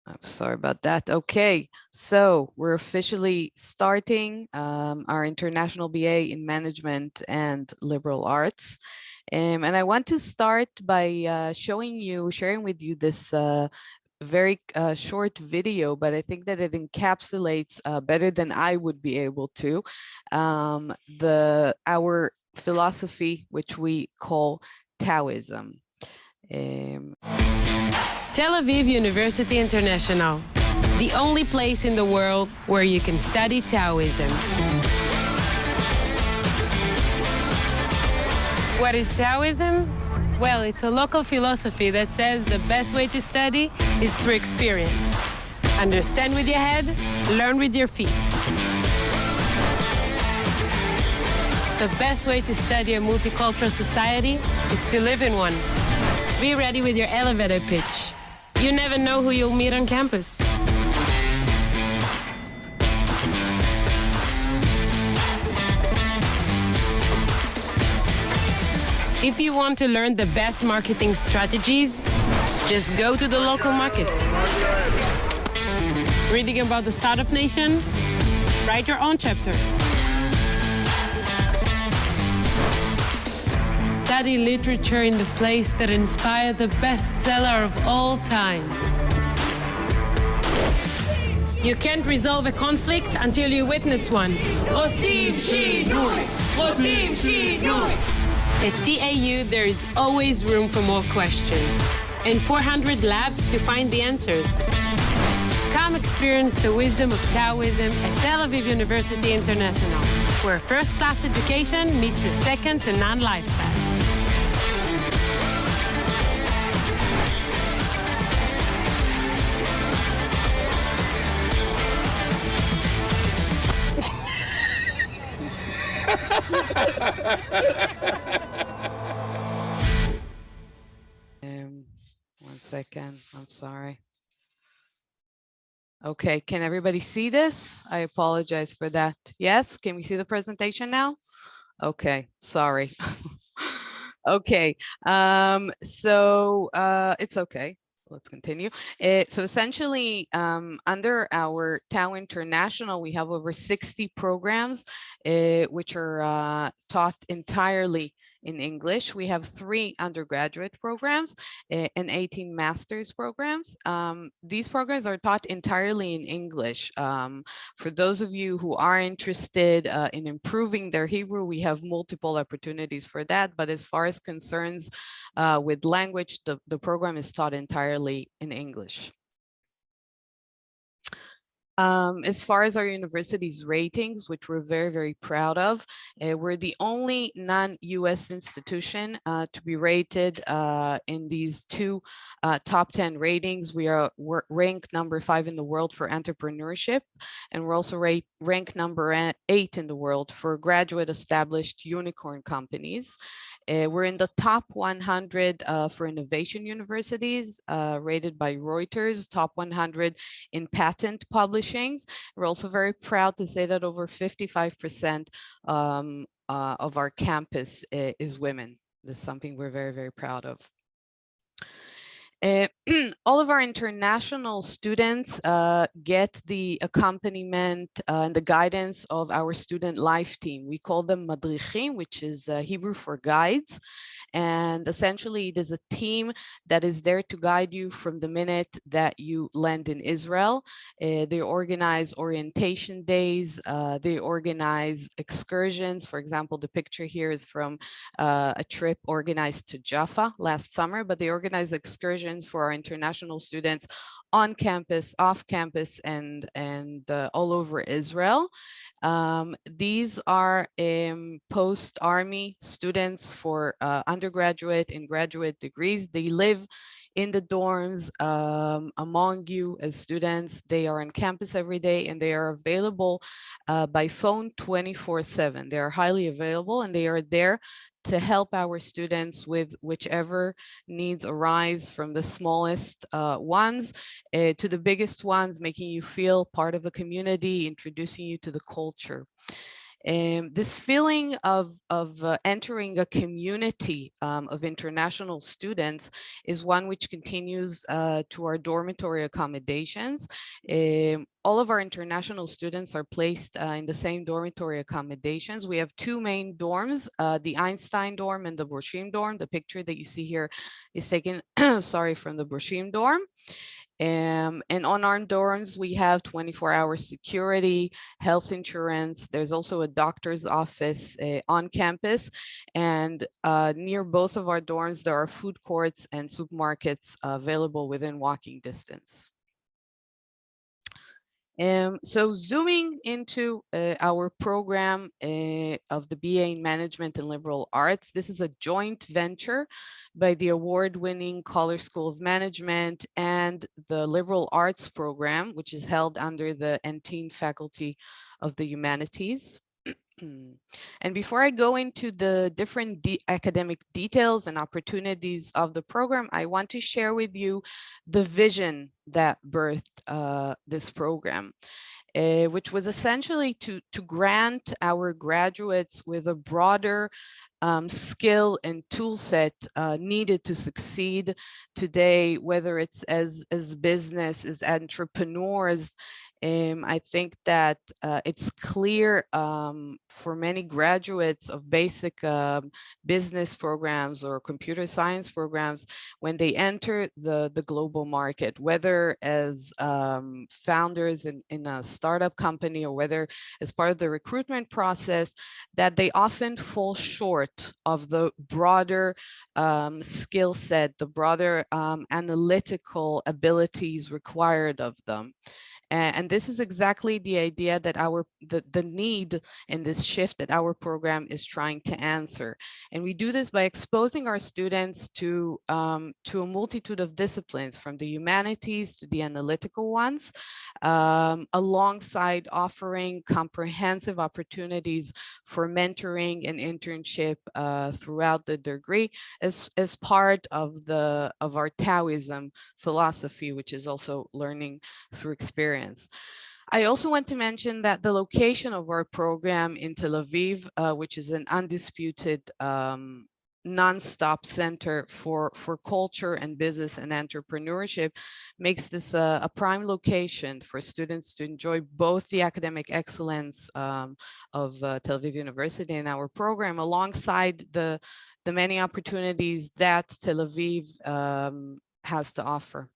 I'm sorry about that. Okay, so we're officially starting our International BA in Management and Liberal Arts. And I want to start by sharing with you this very short video, but I think that it encapsulates better than I would be able to our philosophy, which we call Taoism. Tel Aviv University International, the only place in the world where you can study Taoism. What is Taoism? Well, it's a local philosophy that says the best way to study is through experience. Understand with your head, learn with your feet. The best way to study a multicultural society is to live in one. Be ready with your elevator pitch. You never know who you'll meet on campus. If you want to learn the best marketing strategies, just go to the local market. Reading about the startup nation? Write your own chapter. Study literature in the place that inspired the bestseller of all time. You can't resolve a conflict until you witness one. רוצים שינוי! רוצים שינוי! At TAU, there is always room for more questions and 400 labs to find the answers. Come experience the wisdom of Taoism at Tel Aviv University International, where first-class education meets a second-to-none lifestyle. One second, I'm sorry. Okay, can everybody see this? I apologize for that. Yes, can we see the presentation now? Okay, sorry. Okay, it's okay. Let's continue. So essentially, under our Tao International, we have over 60 programs, which are taught entirely in English. We have 3 undergraduate programs and 18 master's programs. These programs are taught entirely in English. For those of you who are interested in improving their Hebrew, we have multiple opportunities for that. But as far as concerns with language, the program is taught entirely in English. As far as our university's ratings, which we're very, very proud of, we're the only non-US institution to be rated in these 2 top 10 ratings. We're ranked number 5 in the world for entrepreneurship, and we're also ranked number 8 in the world for graduate established unicorn companies. We're in the top 100 for innovation universities, rated by Reuters, top 100 in patent publishings. We're also very proud to say that over 55% of our campus is women. This is something we're very, very proud of. All of our international students get the accompaniment and the guidance of our student life team. We call them madrichim, which is Hebrew for guides. And essentially, it is a team that is there to guide you from the minute that you land in Israel. They organize orientation days. They organize excursions. For example, the picture here is from a trip organized to Jaffa last summer, but they organize excursions for our international students on campus, off campus, and all over Israel. These are post-army students for undergraduate and graduate degrees. They live in the dorms among you as students. They are on campus every day, and they are available by phone 24/7. They are highly available, and they are there to help our students with whichever needs arise, from the smallest ones to the biggest ones, making you feel part of a community, introducing you to the culture. This feeling of entering a community of international students is one which continues to our dormitory accommodations. All of our international students are placed in the same dormitory accommodations. We have two main dorms, the Einstein dorm and the Borshim dorm. The picture that you see here is taken, sorry, from the Borshim dorm. And on our dorms, we have 24-hour security, health insurance. There's also a doctor's office on campus. And near both of our dorms, there are food courts and supermarkets available within walking distance. So zooming into our program of the BA in Management and Liberal Arts, this is a joint venture by the award-winning College School of Management and the Liberal Arts program, which is held under the Enteen Faculty of the Humanities. And before I go into the different academic details and opportunities of the program, I want to share with you the vision that birthed this program, which was essentially to grant our graduates with a broader skill and tool set needed to succeed today, whether it's as business, as entrepreneurs. I think that it's clear for many graduates of basic business programs or computer science programs, when they enter the global market, whether as founders in a startup company or whether as part of the recruitment process, that they often fall short of the broader skill set, the broader analytical abilities required of them. And this is exactly the idea that the need in this shift that our program is trying to answer. And we do this by exposing our students to a multitude of disciplines, from the humanities to the analytical ones, alongside offering comprehensive opportunities for mentoring and internship throughout the degree as part of our Taoism philosophy, which is also learning through experience. I also want to mention that the location of our program in Tel Aviv, which is an undisputed non-stop center for culture and business and entrepreneurship, makes this a prime location for students to enjoy both the academic excellence of Tel Aviv University and our program, alongside the many opportunities that Tel Aviv has to offer.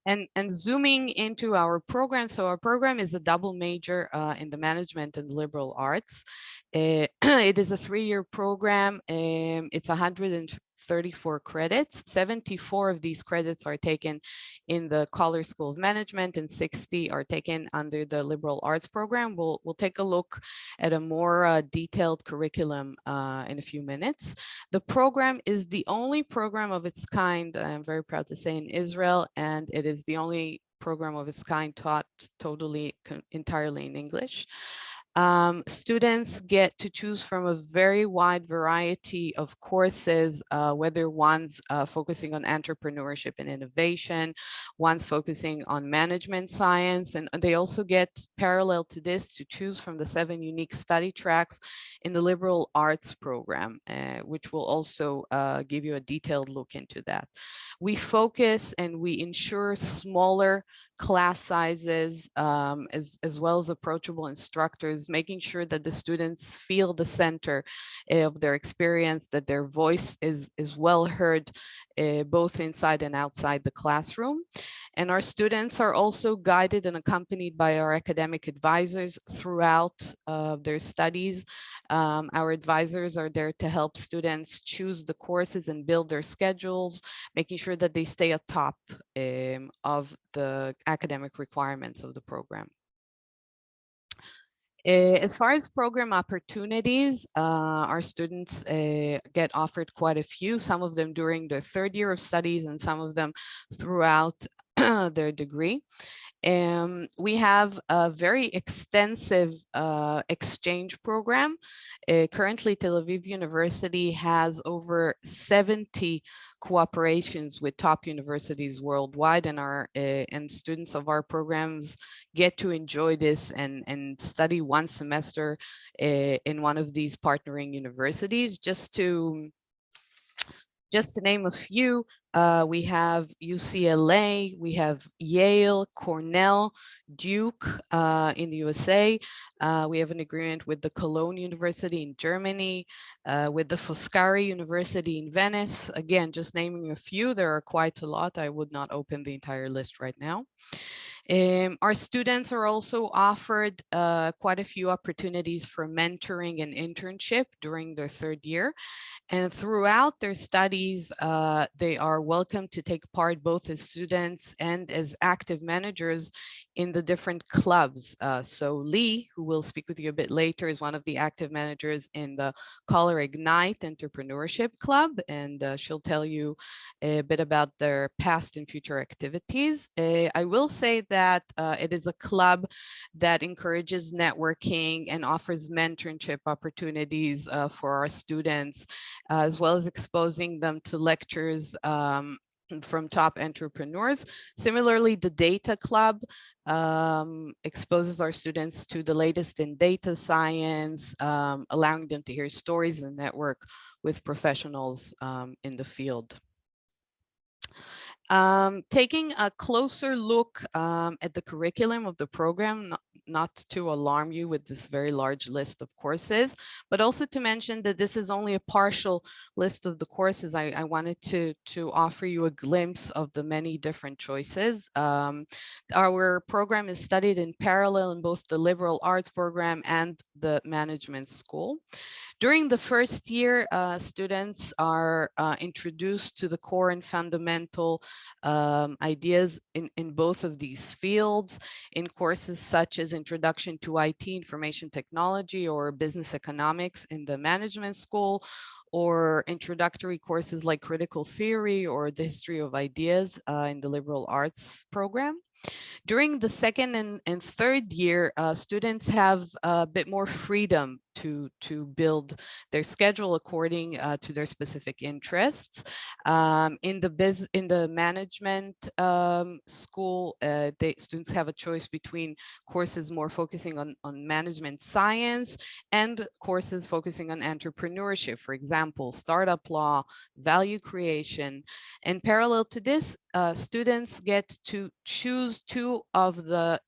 And zooming into our program, so our program is a double major in the management and liberal arts. It is a 3-year program. It's 134 credits. 74 of these credits are taken in the College School of Management and 60 are taken under the liberal arts program. We'll take a look at a more detailed curriculum in a few minutes. The program is the only program of its kind, I'm very proud to say, in Israel, and it is the only program of its kind taught entirely in English. Students get to choose from a very wide variety of courses, whether one's focusing on entrepreneurship and innovation, one's focusing on management science, and they also get, parallel to this, to choose from the 7 unique study tracks in the liberal arts program, which will also give you a detailed look into that. We focus and we ensure smaller class sizes, as well as approachable instructors, making sure that the students feel the center of their experience, that their voice is well heard, both inside and outside the classroom. And our students are also guided and accompanied by our academic advisors throughout their studies. Our advisors are there to help students choose the courses and build their schedules, making sure that they stay atop of the academic requirements of the program. As far as program opportunities, our students get offered quite a few, some of them during their 3rd year of studies and some of them throughout their degree. We have a very extensive exchange program. Currently, Tel Aviv University has over 70 cooperations with top universities worldwide, and and students of our programs get to enjoy this and study one semester in one of these partnering universities. Just to name a few, we have UCLA, we have Yale, Cornell, Duke in the USA. We have an agreement with the Cologne University in Germany, with the Foscari University in Venice. Again, just naming a few, there are quite a lot. I would not open the entire list right now. Our students are also offered quite a few opportunities for mentoring and internship during their third year. And throughout their studies, they are welcome to take part both as students and as active managers in the different clubs. So Lee, who will speak with you a bit later, is one of the active managers in the Color Ignite Entrepreneurship Club, and she'll tell you a bit about their past and future activities. I will say that it is a club that encourages networking and offers mentorship opportunities for our students, as well as exposing them to lectures from top entrepreneurs. Similarly, the Data Club exposes our students to the latest in data science, allowing them to hear stories and network with professionals in the field. Taking a closer look at the curriculum of the program, not to alarm you with this very large list of courses, but also to mention that this is only a partial list of the courses. I wanted to offer you a glimpse of the many different choices. Our program is studied in parallel in both the liberal arts program and the management school. During the first year, students are introduced to the core and fundamental ideas in both of these fields in courses such as Introduction to IT, Information Technology, or Business Economics in the management school, or introductory courses like Critical Theory or the History of Ideas in the liberal arts program. During the second and third year, students have a bit more freedom to build their schedule according to their specific interests. In the management school, students have a choice between courses more focusing on management science and courses focusing on entrepreneurship, for example, startup law, value creation. And parallel to this, students get to choose two of the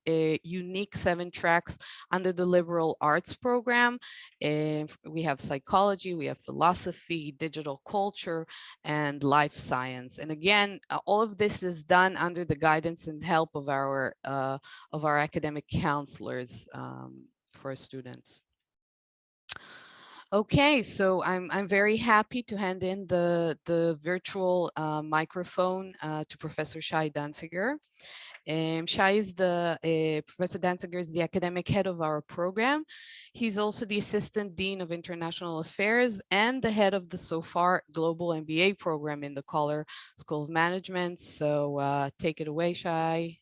unique 7 tracks under the liberal arts program. We have psychology, we have philosophy, digital culture, and life science. And again, all of this is done under the guidance and help of our academic counselors for students. Okay, so I'm very happy to hand in the virtual microphone to Professor Shai Danziger. Shai is Professor Danziger is the academic head of our program. He's also the Assistant Dean of International Affairs and the head of the SOFAR Global MBA program in the Collar School of Management. So take it away, Shai.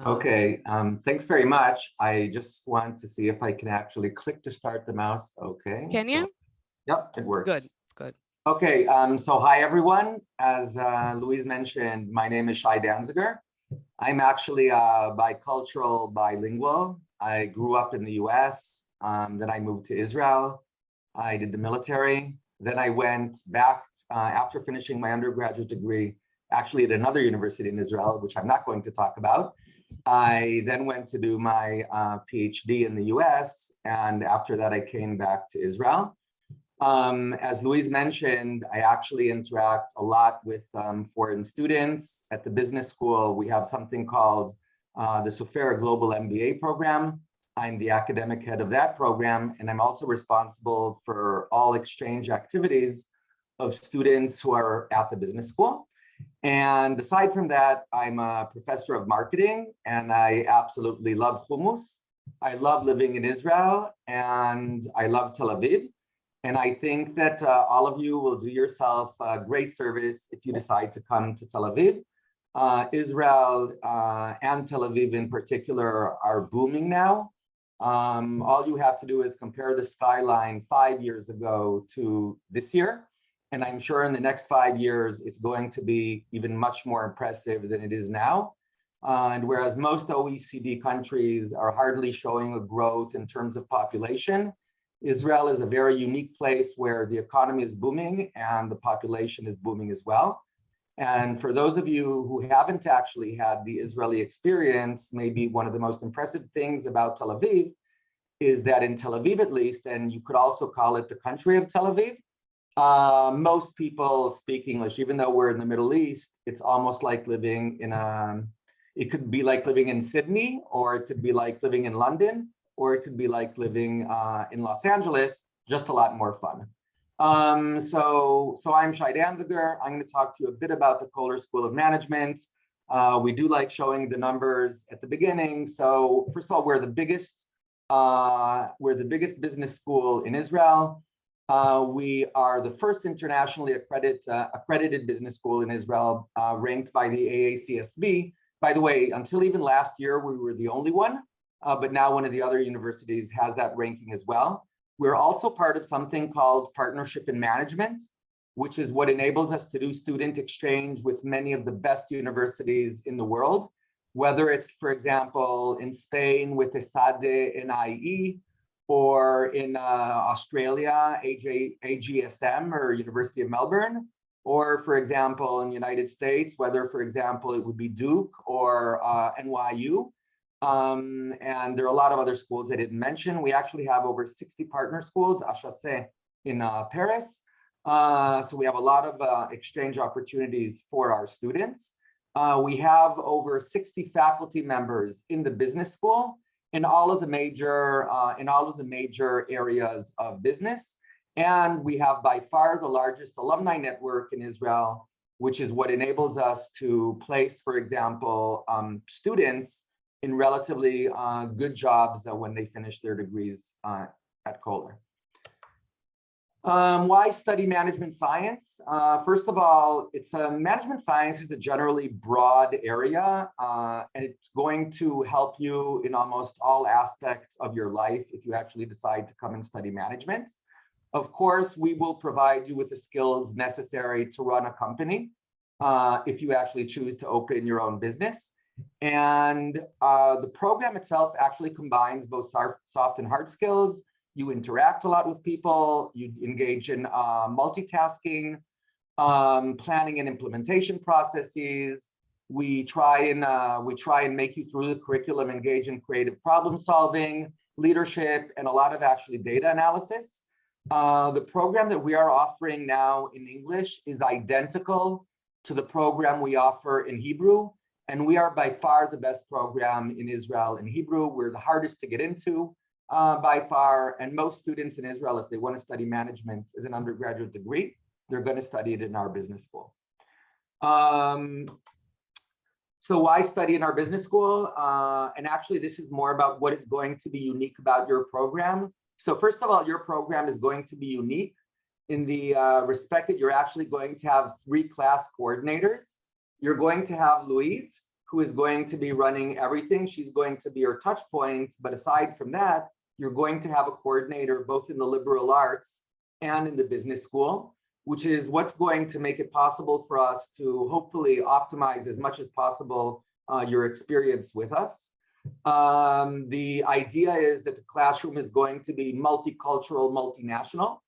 Okay, thanks very much. I just want to see if I can actually click to start the mouse. Okay. Can you? Yep, it works. Good, good. Okay, so hi everyone. As Louise mentioned, my name is Shai Danziger. I'm actually bicultural, bilingual. I grew up in the US, then I moved to Israel. I did the military. Then I went back after finishing my undergraduate degree, actually at another university in Israel, which I'm not going to talk about. I then went to do my PhD in the US, and after that I came back to Israel. As Louise mentioned, I actually interact a lot with foreign students. At the business school, we have something called the SOFAR Global MBA program. I'm the academic head of that program, and I'm also responsible for all exchange activities of students who are at the business school. And aside from that, I'm a professor of marketing, and I absolutely love hummus. I love living in Israel, and I love Tel Aviv. And I think that all of you will do yourself a great service if you decide to come to Tel Aviv. Israel and Tel Aviv in particular are booming now. All you have to do is compare the skyline 5 years ago to this year, And I'm sure in the next 5 years, it's going to be even much more impressive than it is now. And whereas most OECD countries are hardly showing a growth in terms of population, Israel is a very unique place where the economy is booming and the population is booming as well. And for those of you who haven't actually had the Israeli experience, maybe one of the most impressive things about Tel Aviv is that in Tel Aviv, at least, and you could also call it the country of Tel Aviv, most people speak English. Even though we're in the Middle East, it's almost like living in it could be like living in Sydney, or it could be like living in London, or it could be like living in Los Angeles, just a lot more fun. So I'm Shai Danziger. I'm going to talk to you a bit about the Kohler School of Management. We do like showing the numbers at the beginning. So first of all, we're the biggest business school in Israel. We are the first internationally accredited business school in Israel, ranked by the AACSB. By the way, until even last year, we were the only one, but now one of the other universities has that ranking as well. We're also part of something called Partnership in Management, which is what enables us to do student exchange with many of the best universities in the world, whether it's, for example, in Spain with ESADE and IE, or in Australia, AGSM or University of Melbourne, or for example, in the United States, whether, for example, it would be Duke or NYU. And there are a lot of other schools I didn't mention. We actually have over 60 partner schools, HSC in Paris. So we have a lot of exchange opportunities for our students. We have over 60 faculty members in the business school in all of the major areas of business. And we have by far the largest alumni network in Israel, which is what enables us to place, for example, students in relatively good jobs when they finish their degrees at Kohler. Why study management science? First of all, management science is a generally broad area, and it's going to help you in almost all aspects of your life if you actually decide to come and study management. Of course, we will provide you with the skills necessary to run a company if you actually choose to open your own business. And the program itself actually combines both soft and hard skills. You interact a lot with people, you engage in multitasking, planning and implementation processes. We try and make you through the curriculum, engage in creative problem solving, leadership, and a lot of actually data analysis. The program that we are offering now in English is identical to the program we offer in Hebrew. And we are by far the best program in Israel in Hebrew. We're the hardest to get into by far. And most students in Israel, if they want to study management as an undergraduate degree, they're going to study it in our business school. So why study in our business school? And actually, this is more about what is going to be unique about your program. So first of all, your program is going to be unique in the respect that you're actually going to have 3 class coordinators. You're going to have Louise, who is going to be running everything. She's going to be your touch points. But aside from that, you're going to have a coordinator both in the liberal arts and in the business school, which is what's going to make it possible for us to hopefully optimize as much as possible your experience with us. The idea is that the classroom is going to be multicultural, multinational.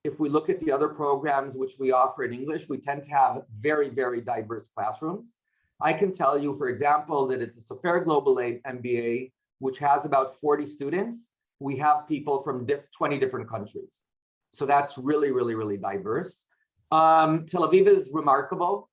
If we look at the other programs which we offer in English, we tend to have very, very diverse classrooms. I can tell you, for example, that at the Sofer Global MBA, which has about 40 students, we have people from 20 different countries. So that's really, really, really diverse. Tel Aviv is remarkable.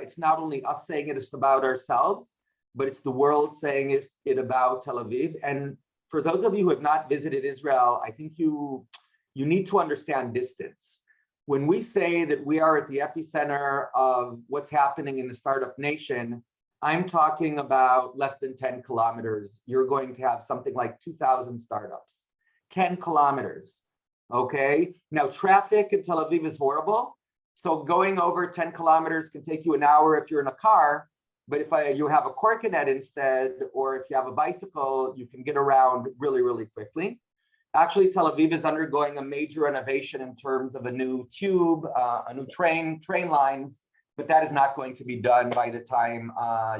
It's not only us saying it's about ourselves, but it's the world saying it about Tel Aviv. And for those of you who have not visited Israel, I think you need to understand distance. When we say that we are at the epicenter of what's happening in the startup nation, I'm talking about less than 10 kilometers. You're going to have something like 2,000 startups, 10 kilometers, okay? Now, traffic in Tel Aviv is horrible. So going over 10 kilometers can take you an hour if you're in a car, but if you have a Korkenet instead, or if you have a bicycle, you can get around really, really quickly. Actually, Tel Aviv is undergoing a major renovation in terms of a new tube, a new train lines, but that is not going to be done by the time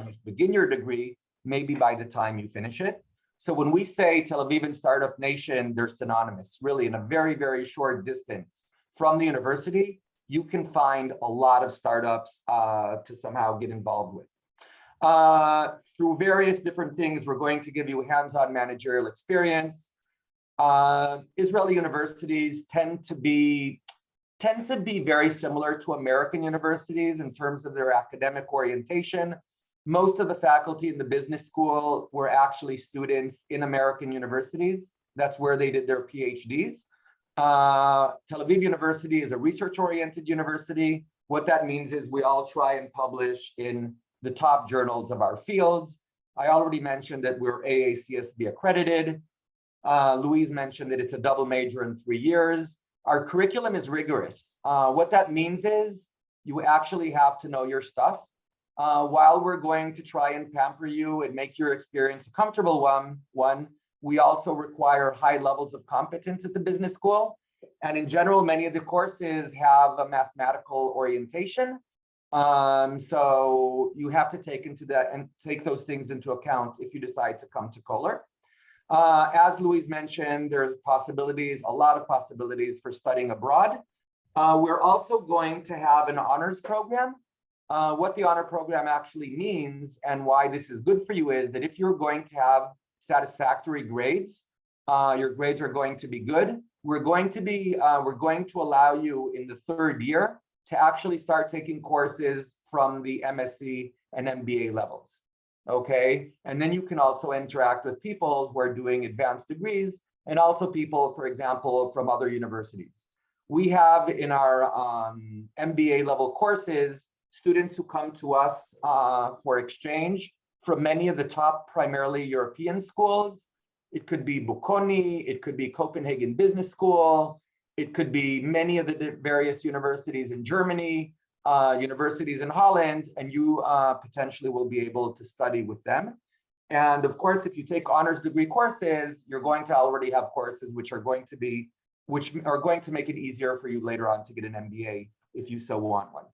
you begin your degree, maybe by the time you finish it. So when we say Tel Aviv and Startup Nation, they're synonymous. Really, in a very, very short distance from the university, you can find a lot of startups to somehow get involved with. Through various different things, we're going to give you hands-on managerial experience. Israeli universities tend to be very similar to American universities in terms of their academic orientation. Most of the faculty in the business school were actually students in American universities. That's where they did their PhDs. Tel Aviv University is a research-oriented university. What that means is we all try and publish in the top journals of our fields. I already mentioned that we're AACSB accredited. Louise mentioned that it's a double major in 3 years. Our curriculum is rigorous. What that means is you actually have to know your stuff. While we're going to try and pamper you and make your experience a comfortable one, we also require high levels of competence at the business school. And in general, many of the courses have a mathematical orientation. So you have to take those things into account if you decide to come to Kohler. As Louise mentioned, there's a lot of possibilities for studying abroad. We're also going to have an honors program. What the honor program actually means and why this is good for you is that if you're going to have satisfactory grades, your grades are going to be good. We're going to allow you in the 3rd year to actually start taking courses from the MSc and MBA levels. Okay, and then you can also interact with people who are doing advanced degrees and also people, for example, from other universities. We have in our MBA level courses, students who come to us for exchange from many of the top primarily European schools. It could be Bocconi, it could be Copenhagen Business School, it could be many of the various universities in Germany, universities in Holland, and you potentially will be able to study with them. And of course, if you take honors degree courses, you're going to already have courses which are going to make it easier for you later on to get an MBA if you so want one.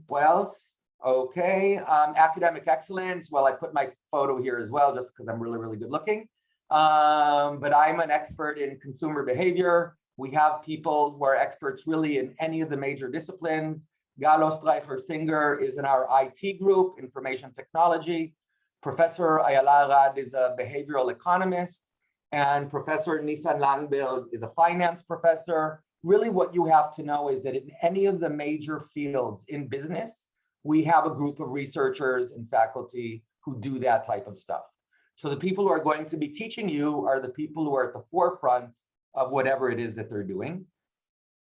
What else? Okay, academic excellence. Well, I put my photo here as well, just because I'm really, really good looking. But I'm an expert in consumer behavior. We have people who are experts really in any of the major disciplines. Galo Streicher-Singer is in our IT group, information technology. Professor Ayala Arad is a behavioral economist. And Professor Nissan Langberg is a finance professor. Really what you have to know is that in any of the major fields in business, we have a group of researchers and faculty who do that type of stuff. So the people who are going to be teaching you are the people who are at the forefront of whatever it is that they're doing.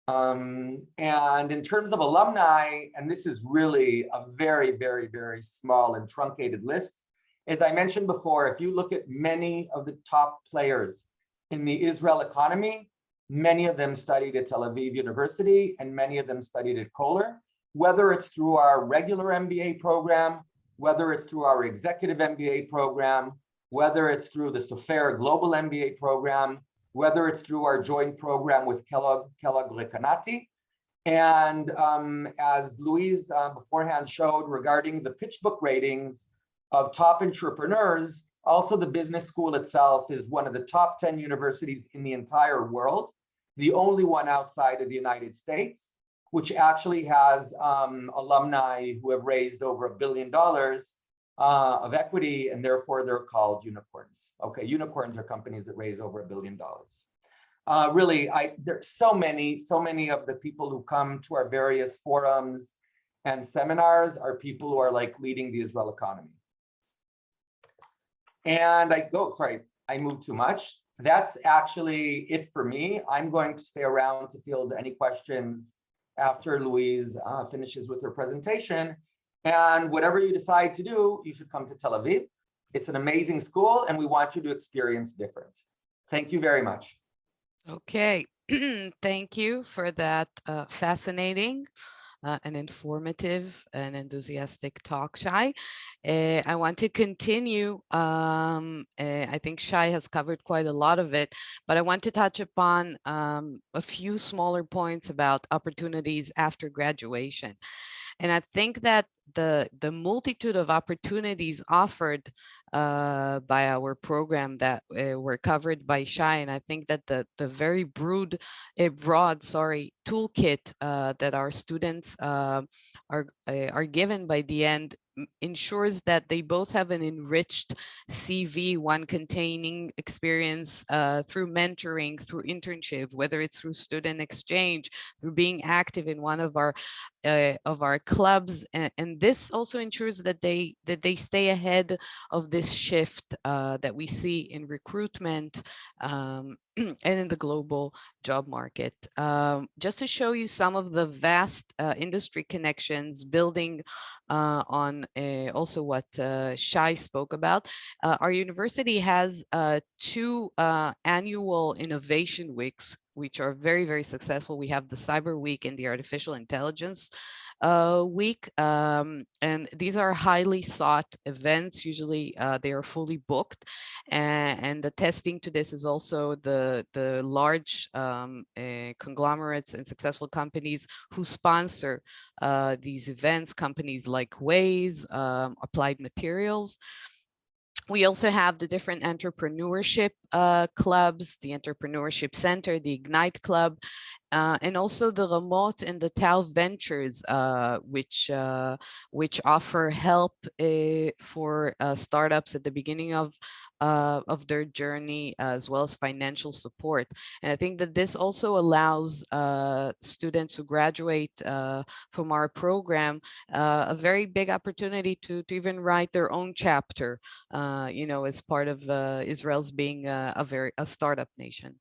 And in terms of alumni, and this is really a very, very, very small and truncated list, as I mentioned before, if you look at many of the top players in the Israel economy, many of them studied at Tel Aviv University and many of them studied at Kohler. Whether it's through our regular MBA program, whether it's through our executive MBA program, whether it's through the Sofer Global MBA program, whether it's through our joint program with Kellogg Recanati. And as Louise beforehand showed regarding the PitchBook ratings of top entrepreneurs, also the business school itself is one of the top 10 universities in the entire world, the only one outside of the United States, which actually has alumni who have raised over $1 billion of equity, and therefore they're called unicorns. Okay, unicorns are companies that raise over $1 billion. Really, there's so many of the people who come to our various forums and seminars are people who are like leading the Israel economy. And I moved too much. That's actually it for me. I'm going to stay around to field any questions after Louise finishes with her presentation. And whatever you decide to do, you should come to Tel Aviv. It's an amazing school and we want you to experience different. Thank you very much. Okay, thank you for that fascinating an informative and enthusiastic talk, Shai. I want to continue. I think Shai has covered quite a lot of it, but I want to touch upon a few smaller points about opportunities after graduation. And I think that the multitude of opportunities offered by our program that were covered by Shai, and I think that the very broad toolkit that our students are given by the end ensures that they both have an enriched CV, one containing experience through mentoring, through internship, whether it's through student exchange, through being active in one of our clubs, and this also ensures that they stay ahead of this shift that we see in recruitment and in the global job market. Just to show you some of the vast industry connections building on also what Shai spoke about, our university has 2 annual innovation weeks, which are very, very successful. We have the Cyber Week and the Artificial Intelligence Week, and these are highly sought events. Usually they are fully booked, and the testing to this is also the large conglomerates and successful companies who sponsor these events, companies like Waze, Applied Materials. We also have the different entrepreneurship clubs, the Entrepreneurship Center, the Ignite Club, and also the Ramot and the Tau Ventures, which offer help for startups at the beginning of their journey, as well as financial support. And I think that this also allows students who graduate from our program a very big opportunity to even write their own chapter, as part of Israel's being a startup nation.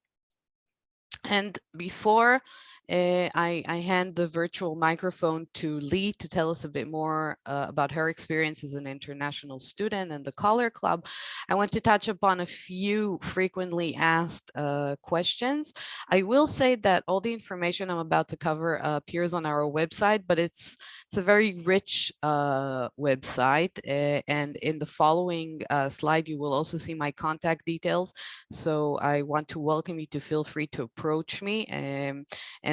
And before I hand the virtual microphone to Lee to tell us a bit more about her experience as an international student and the Collar Club, I want to touch upon a few frequently asked questions. I will say that all the information I'm about to cover appears on our website, but it's a very rich website. And in the following slide, you will also see my contact details. So I want to welcome you to feel free to approach me, and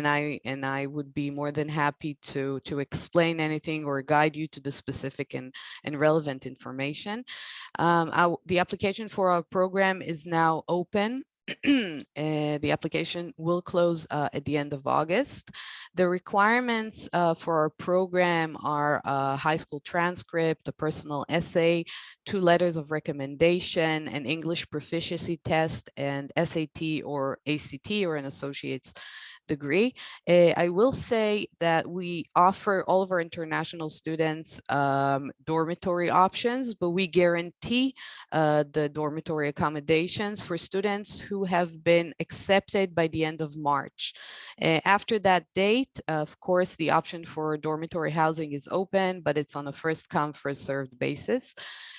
I would be more than happy to explain anything or guide you to the specific and relevant information. The application for our program is now open. The application will close at the end of August. The requirements for our program are a high school transcript, a personal essay, 2 letters of recommendation, an English proficiency test, and SAT or ACT or an associate's degree. I will say that we offer all of our international students dormitory options, but we guarantee the dormitory accommodations for students who have been accepted by the end of March. After that date, of course, the option for dormitory housing is open, but it's on a first come, first served basis.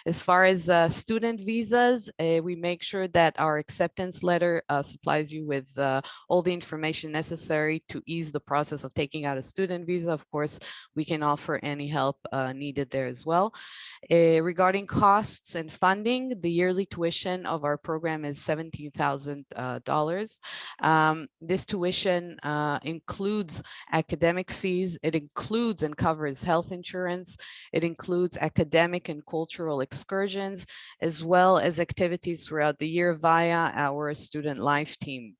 As far as student visas, we make sure that our acceptance letter supplies you with all the information necessary to ease the process of taking out a student visa. Of course, we can offer any help needed there as well. Regarding costs and funding, the yearly tuition of our program is $17,000. This tuition includes academic fees. It includes and covers health insurance. It includes academic and cultural excursions, as well as activities throughout the year via our student life team.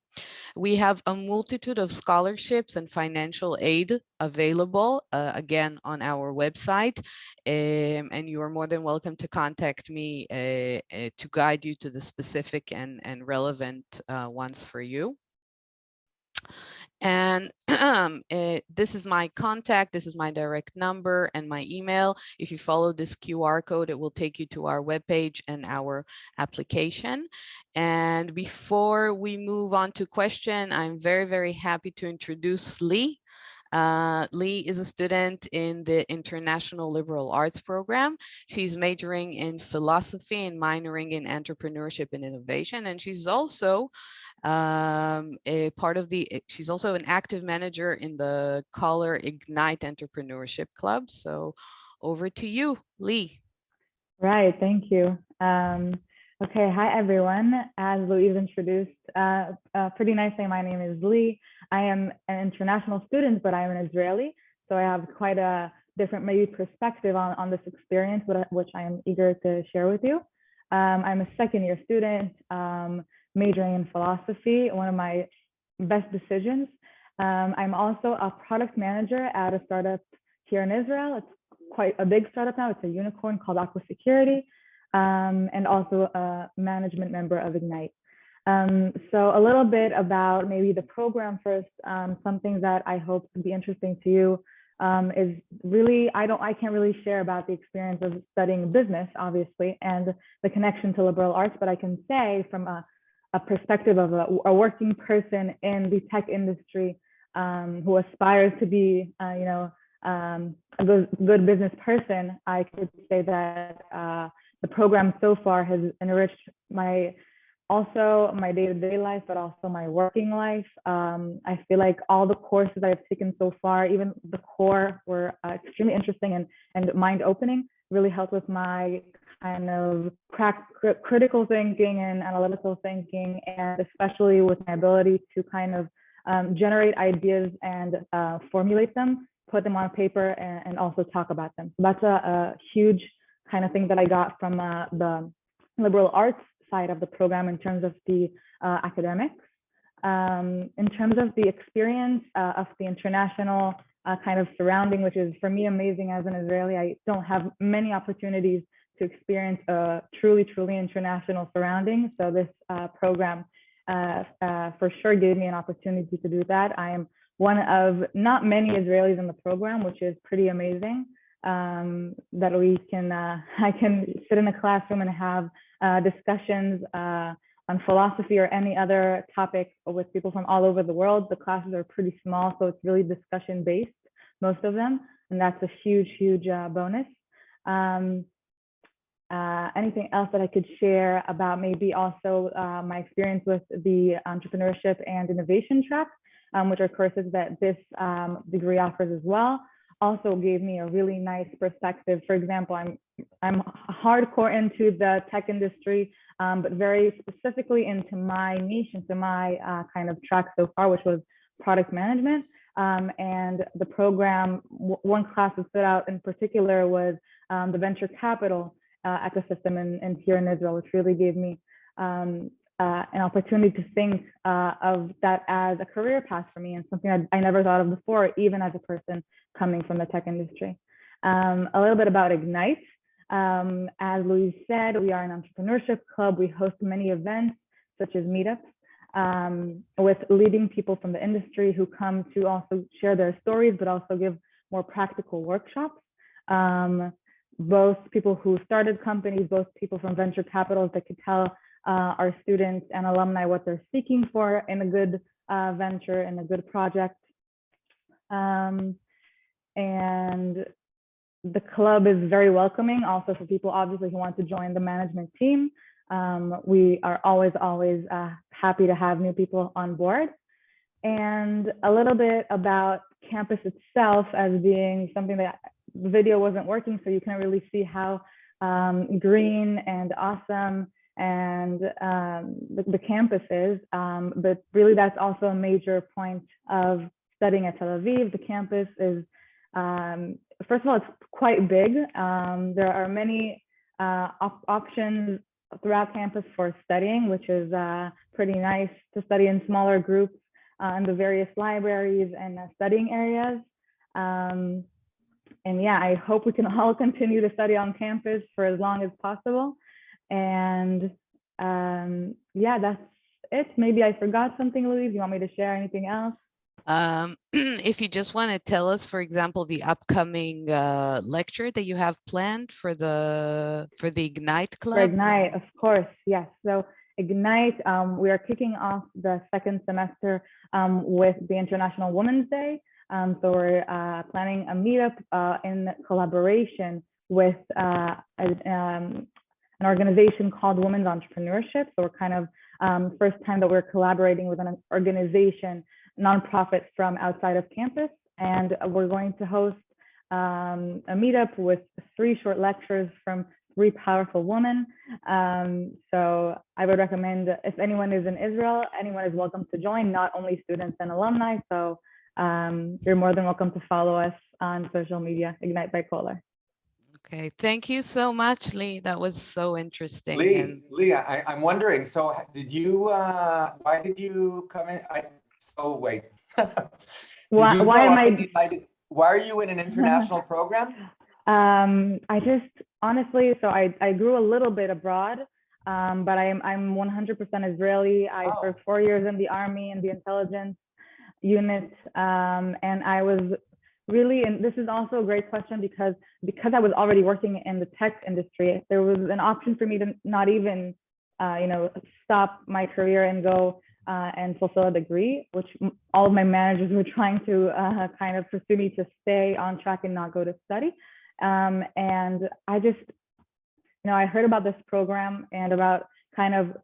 We have a multitude of scholarships and financial aid available, again, on our website, and you are more than welcome to contact me to guide you to the specific and relevant ones for you. And this is my contact, this is my direct number and my email. If you follow this QR code, it will take you to our webpage and our application. And before we move on to question, I'm very, very happy to introduce Lee. Lee is a student in the International Liberal Arts program. She's majoring in philosophy and minoring in entrepreneurship and innovation. And she's also she's also an active manager in the Color Ignite Entrepreneurship Club. So over to you, Lee. Right, thank you. Okay, hi everyone. As Louise introduced pretty nicely, my name is Lee. I am an international student, but I am an Israeli. So I have quite a different maybe perspective on this experience, which I am eager to share with you. I'm a second-year student, majoring in philosophy, one of my best decisions. I'm also a product manager at a startup here in Israel. It's quite a big startup now. It's a unicorn called Security, and also a management member of Ignite. So a little bit about maybe the program first. Something that I hope to be interesting to you is really, I can't really share about the experience of studying business, obviously, and the connection to liberal arts, but I can say from a perspective of a working person in the tech industry who aspires to be, a good business person, I could say that the program so far has enriched my day-to-day life, but also my working life. I feel like all the courses I've taken so far, even the core, were extremely interesting and mind-opening, really helped with my kind of critical thinking and analytical thinking, and especially with my ability to kind of generate ideas and formulate them, put them on paper, and also talk about them. So that's a huge kind of thing that I got from the liberal arts side of the program in terms of the academics. In terms of the experience of the international kind of surrounding, which is for me amazing as an Israeli. I don't have many opportunities to experience a truly international surrounding. So this program for sure gave me an opportunity to do that. I am one of not many Israelis in the program, which is pretty amazing. That we can, I can sit in a classroom and have discussions on philosophy or any other topic with people from all over the world. The classes are pretty small, so it's really discussion based, most of them, and that's a huge bonus. Anything else that I could share about maybe also my experience with the entrepreneurship and innovation track, which are courses that this degree offers as well, also gave me a really nice perspective. For example, I'm hardcore into the tech industry, but very specifically into my niche, into my kind of track so far, which was product management. And the program, one class that stood out in particular was the venture capital ecosystem in here in Israel, which really gave me an opportunity to think of that as a career path for me, and something I never thought of before, even as a person coming from the tech industry. A little bit about Ignite. As Louise said, we are an entrepreneurship club. We host many events, such as meetups, with leading people from the industry who come to also share their stories, but also give more practical workshops. Both people who started companies, both people from venture capitals that could tell our students and alumni what they're seeking for in a good venture, in a good project. And the club is very welcoming also for people obviously who want to join the management team. We are always happy to have new people on board. And a little bit about campus itself as being something that the video wasn't working, so you can really see how green and awesome and the campus is. But really that's also a major point of studying at Tel Aviv. The campus is, first of all, it's quite big. There are many options throughout campus for studying, which is pretty nice to study in smaller groups in the various libraries and studying areas. And yeah, I hope we can all continue to study on campus for as long as possible. And yeah, that's it. Maybe I forgot something, Louise. You want me to share anything else? If you just want to tell us, for example, the upcoming lecture that you have planned for the Ignite Club. For Ignite, of course, yes. So Ignite, we are kicking off the second semester with the International Women's Day. So we're planning a meetup in collaboration with an organization called Women's Entrepreneurship. So we're kind of first time that we're collaborating with an organization, nonprofit from outside of campus. And we're going to host a meetup with 3 short lectures from 3 powerful women. So I would recommend, if anyone is in Israel, anyone is welcome to join, not only students and alumni. So you're more than welcome to follow us on social media, Ignite Bipolar. Okay, thank you so much, Lee. That was so interesting. Lee, I'm wondering, so did you, why did you come in? Wait. Why am I invited? Why are you in an international program? I just, honestly, so I grew a little bit abroad, but I'm 100% Israeli. I served 4 years in the army and the intelligence unit, and I was really, and this is also a great question because I was already working in the tech industry, there was an option for me to not even, stop my career and go and fulfill a degree, which all of my managers were trying to kind of pursue me to stay on track and not go to study. And I just, I heard about this program and about kind of,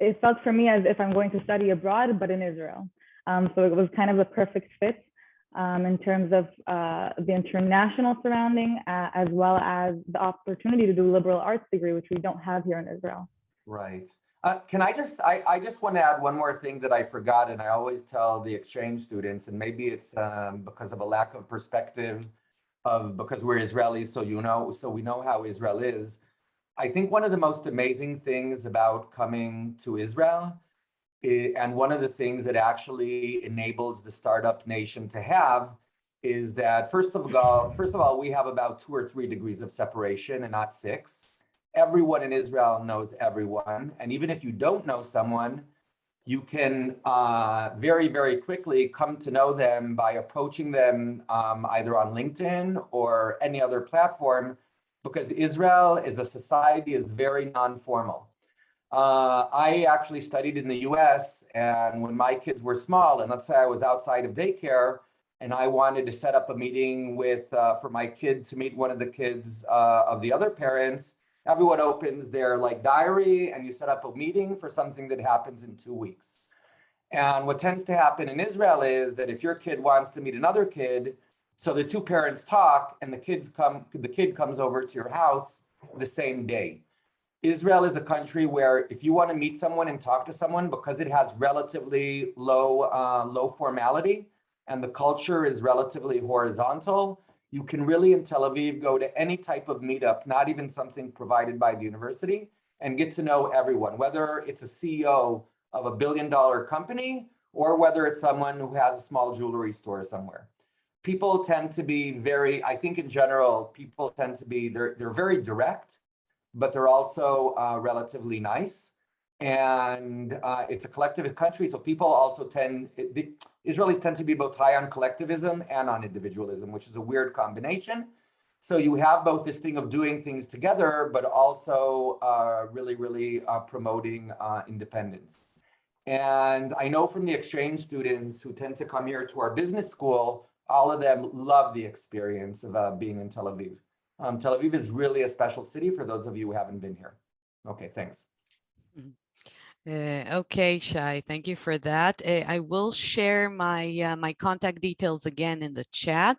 it felt for me as if I'm going to study abroad, but in Israel. So it was kind of a perfect fit in terms of the international surrounding, as well as the opportunity to do a liberal arts degree, which we don't have here in Israel. Right. Can I just want to add one more thing that I forgot, and I always tell the exchange students, and maybe it's because of a lack of perspective because we're Israelis, so we know how Israel is. I think one of the most amazing things about coming to Israel, and one of the things that actually enables the startup nation to have, is that first of all, we have about 2 or 3 degrees of separation and not 6. Everyone in Israel knows everyone. And even if you don't know someone, you can very, very quickly come to know them by approaching them either on LinkedIn or any other platform, because Israel is a society is very non-formal. I actually studied in the US, and when my kids were small, and let's say I was outside of daycare, and I wanted to set up a meeting for my kid to meet one of the kids of the other parents, everyone opens their diary and you set up a meeting for something that happens in 2 weeks. And what tends to happen in Israel is that if your kid wants to meet another kid, so the 2 parents talk and the kid comes over to your house the same day. Israel is a country where if you want to meet someone and talk to someone, because it has relatively low formality and the culture is relatively horizontal, you can really in Tel Aviv go to any type of meetup, not even something provided by the university, and get to know everyone, whether it's a CEO of a billion-dollar company or whether it's someone who has a small jewelry store somewhere. People tend to be I think in general, people tend to be, they're very direct, but they're also relatively nice. And it's a collectivist country, so people also Israelis tend to be both high on collectivism and on individualism, which is a weird combination. So you have both this thing of doing things together, but also really, really promoting independence. And I know from the exchange students who tend to come here to our business school, all of them love the experience of being in Tel Aviv. Tel Aviv is really a special city for those of you who haven't been here. Okay, thanks. Okay, Shai, thank you for that. I will share my contact details again in the chat.